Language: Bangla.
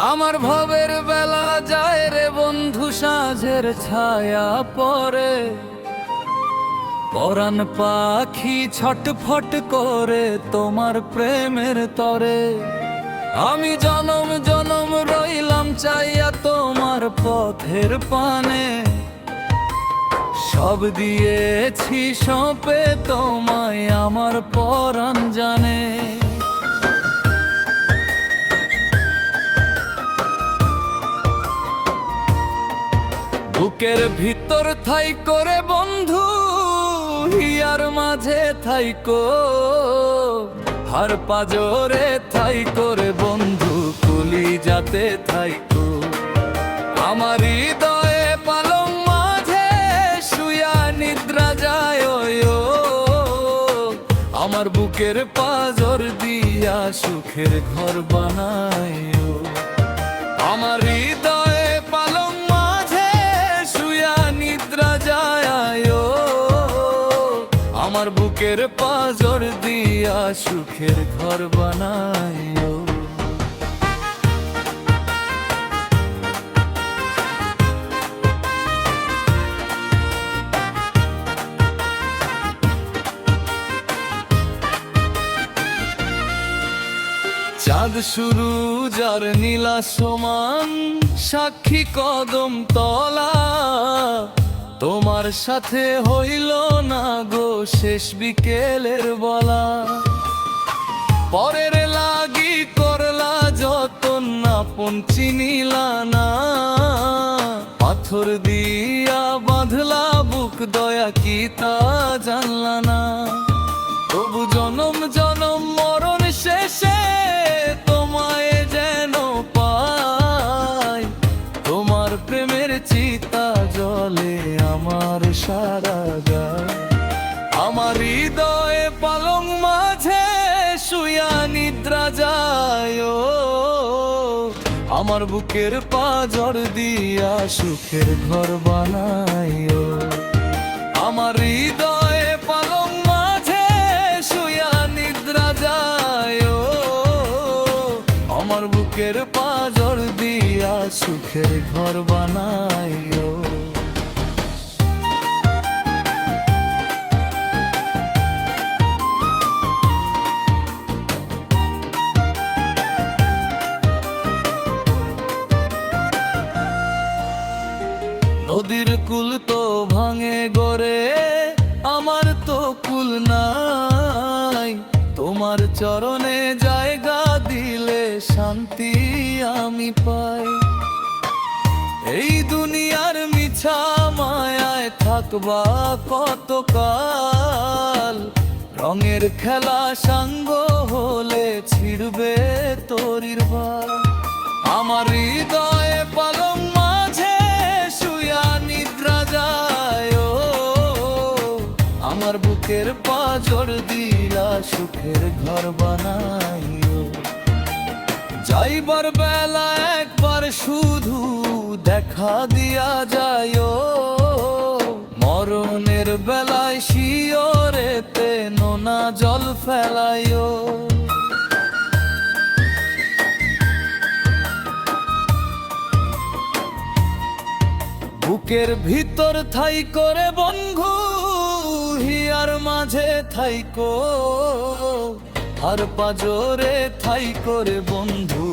আমার ভবের বেলা যায় রে বন্ধু, সাঁঝের ছায়া পরে পরাণ পাখি ছটফট করে তোমার প্রেমের তরে। আমি জনম জনম রইলাম চাইয়া তোমার পথের পানে, সব দিয়েছি সঁপে তোমায় আমার পরাণ জানে। বুকের ভিতর থাই করে বন্ধু, হিয়ার মাঝে থাইকো, হার পাজরে থাই করে বন্ধু, কুলি যাতে থাইকো। আমার হৃদয়ে পালং মাঝে শুয়া নিদ্রা যায়, আমার বুকের পাজর দিয়া সুখের ঘর বানায়। আমার হৃদয়ে পালং মাঝে শুয়া নিদ্রা যায়, আমার বুকের পাজর দিয়া সুখের ঘর বানায়। চাঁদ শুরু যার নীলা সমান, সাক্ষী কদম তলা, তোমার সাথে হইল না গো শেষ বিকেলের বলা। পরের লাগি করলা যতন, আপন চিনিলা না, পাথর দিয়া বাঁধলা বুক, দয়া কি তা জানলা না। তবু জনম জনম মরণ শেষে তোমায় যেন পাই, তোমার প্রেমের চিতা জলে আমার সারা গায়। আমার হৃদয়ে পালং মাঝে শুয়া নিদ্রা যায়, আমার বুকের পাজর দিয়া সুখের ঘর বানায়। আমার হৃদয়ে পালং মাঝে শুয়া নিদ্রা যায়, আমার বুকের পাজর দিয়া সুখের ঘর বানায়। নদীর কুল তো ভাঙে গড়ে, আমার তো কুল নাই, তোমার চরণে জায়গা দিলে শান্তি আমি পাই। এই দুনিয়ার মিছা মায়ায় থাকবা কতকাল, রঙের খেলা সাঙ্গ হলে ছিড়বে তরির ভার। আমার হৃদয়ে পালং মাঝে শুয়া নিদ্রা যায়, আমার বুকের পাজর দিয়া সুখের ঘর বানাই। যাইবার বেলা একবার শুধু দেখা দিয়া যায়, মরণের বেলায় শিয়রেতে নোনা জল ফেলায়। বুকের ভিতর থাই করে বন্ধু, হিয়ার মাঝে থাইকো, আর পাজরে থাই করে বন্ধু।